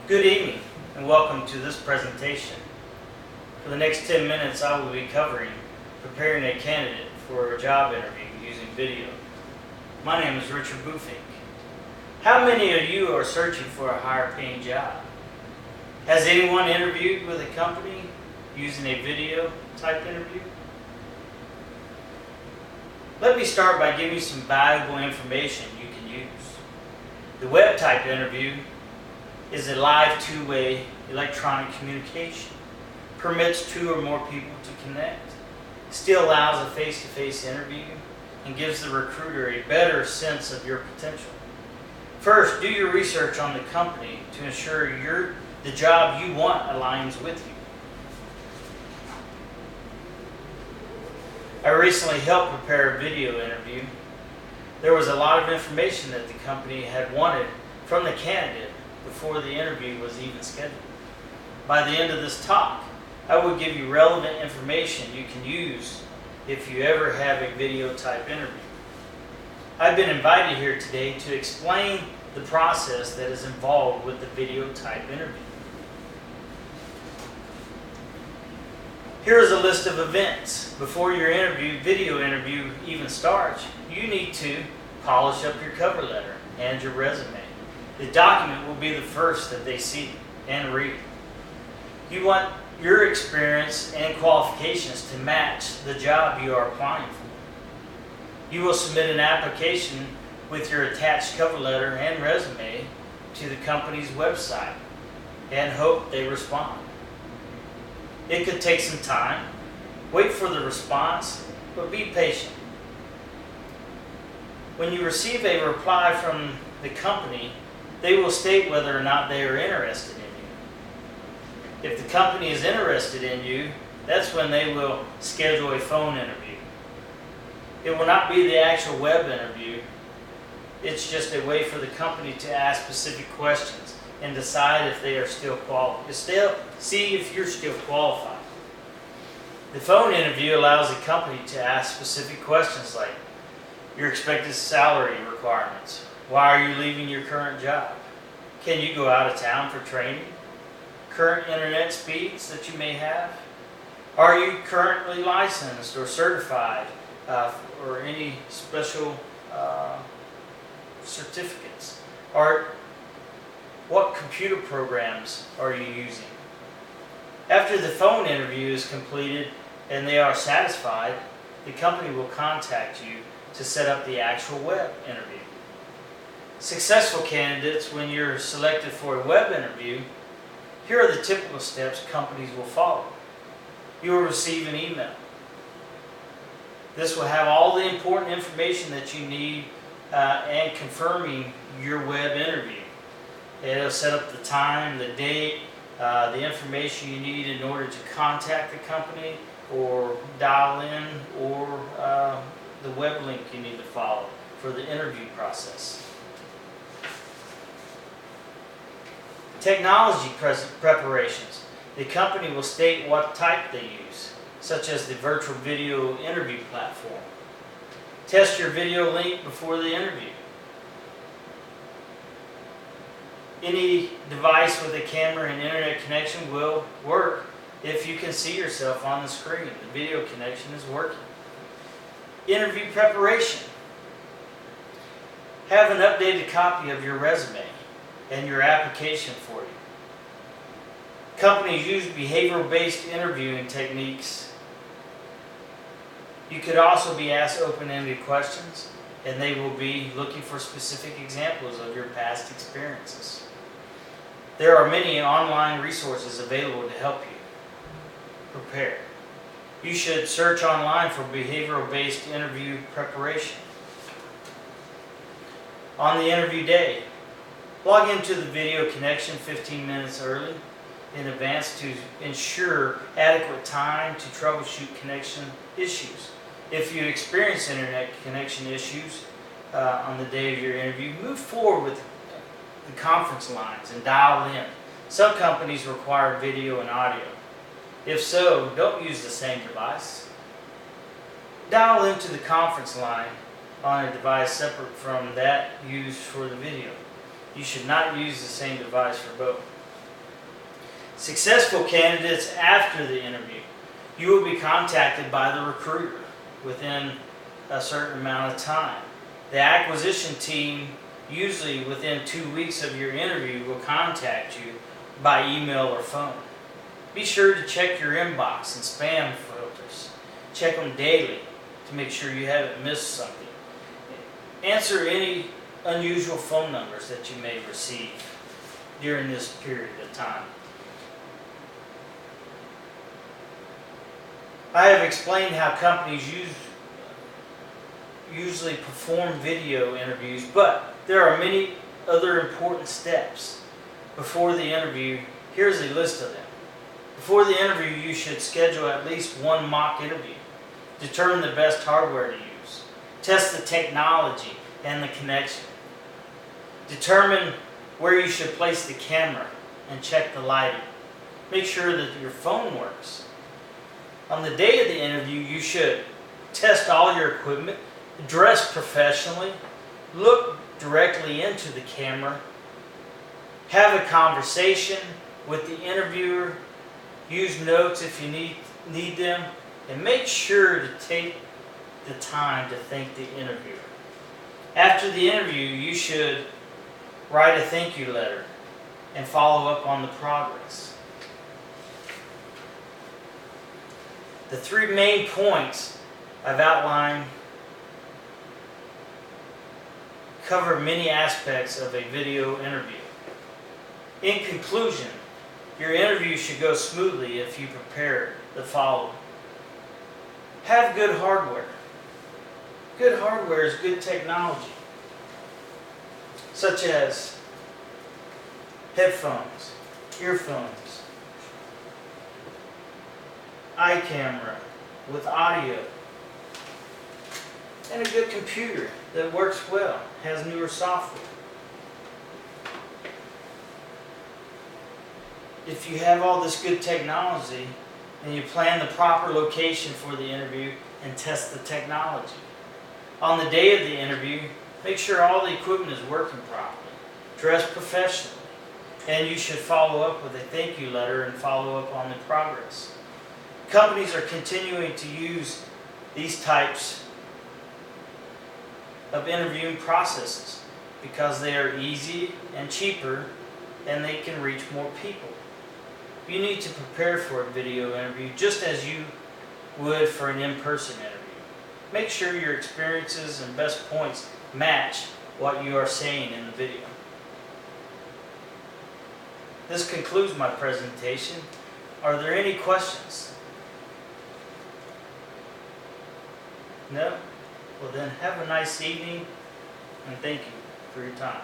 Good evening and welcome to this presentation. For the next 10 minutes I will be covering preparing a candidate for a job interview using video. My name is Richard Buchfink. How many of you are searching for a higher paying job? Has anyone interviewed with a company using a video type interview? Let me start by giving you some valuable information you can use. The web type interview is a live two-way electronic communication, permits two or more people to connect, still allows a face-to-face interview, and gives the recruiter a better sense of your potential. First, do your research on the company to ensure the job you want aligns with you. I recently helped prepare a video interview. There was a lot of information that the company had wanted from the candidate before the interview was even scheduled. By the end of this talk, I will give you relevant information you can use if you ever have a video type interview. I've been invited here today to explain the process that is involved with the video type interview. Here is a list of events. Before your video interview even starts, you need to polish up your cover letter and your resume. The document will be the first that they see and read. You want your experience and qualifications to match the job you are applying for. You will submit an application with your attached cover letter and resume to the company's website and hope they respond. It could take some time. Wait for the response, but be patient. When you receive a reply from the company, they will state whether or not they are interested in you. If the company is interested in you, that's when they will schedule a phone interview. It will not be the actual web interview. It's just a way for the company to ask specific questions and decide if they are still qualified. See if you're still qualified. The phone interview allows the company to ask specific questions like your expected salary requirements. Why are you leaving your current job? Can you go out of town for training? Current internet speeds that you may have? Are you currently licensed or certified or any special certificates? What computer programs are you using? After the phone interview is completed and they are satisfied, the company will contact you to set up the actual web interview. Successful candidates, when you're selected for a web interview, here are the typical steps companies will follow. You will receive an email. This will have all the important information that you need and confirming your web interview. It'll set up the time, the date, the information you need in order to contact the company or dial in, or the web link you need to follow for the interview process. Technology preparations. The company will state what type they use, such as the virtual video interview platform. Test your video link before the interview. Any device with a camera and internet connection will work if you can see yourself on the screen. The video connection is working. Interview preparation. Have an updated copy of your resume and your application for you. Companies use behavioral-based interviewing techniques. You could also be asked open-ended questions, and they will be looking for specific examples of your past experiences. There are many online resources available to help you prepare. You should search online for behavioral-based interview preparation. On the interview day, log into the video connection 15 minutes early in advance to ensure adequate time to troubleshoot connection issues. If you experience internet connection issues on the day of your interview, move forward with the conference lines and dial in. Some companies require video and audio. If so, don't use the same device. Dial into the conference line on a device separate from that used for the video. You should not use the same device for both. Successful candidates after the interview. You will be contacted by the recruiter within a certain amount of time. The acquisition team, usually within 2 weeks of your interview, will contact you by email or phone. Be sure to check your inbox and spam filters. Check them daily to make sure you haven't missed something. Answer any unusual phone numbers that you may receive during this period of time. I have explained how companies usually perform video interviews, but there are many other important steps before the interview. Here's a list of them. Before the interview, you should schedule at least one mock interview. Determine the best hardware to use. Test the technology and the connection. Determine where you should place the camera and check the lighting. Make sure that your phone works. On the day of the interview, you should test all your equipment, dress professionally, look directly into the camera, have a conversation with the interviewer, use notes if you need them, and make sure to take the time to thank the interviewer. After the interview, you should write a thank you letter and follow up on the progress. The 3 main points I've outlined cover many aspects of a video interview. In conclusion, your interview should go smoothly if you prepare the following. Have good hardware. Good hardware is good technology, such as headphones, earphones, eye camera with audio, and a good computer that works well, has newer software. If you have all this good technology, then you plan the proper location for the interview and test the technology. On the day of the interview, make sure all the equipment is working properly. Dress professionally, and you should follow up with a thank you letter and follow up on the progress. Companies are continuing to use these types of interviewing processes because they are easy and cheaper and they can reach more people. You need to prepare for a video interview just as you would for an in-person interview. Make sure your experiences and best points match what you are saying in the video. This concludes my presentation. Are there any questions? No? Well then, have a nice evening, and thank you for your time.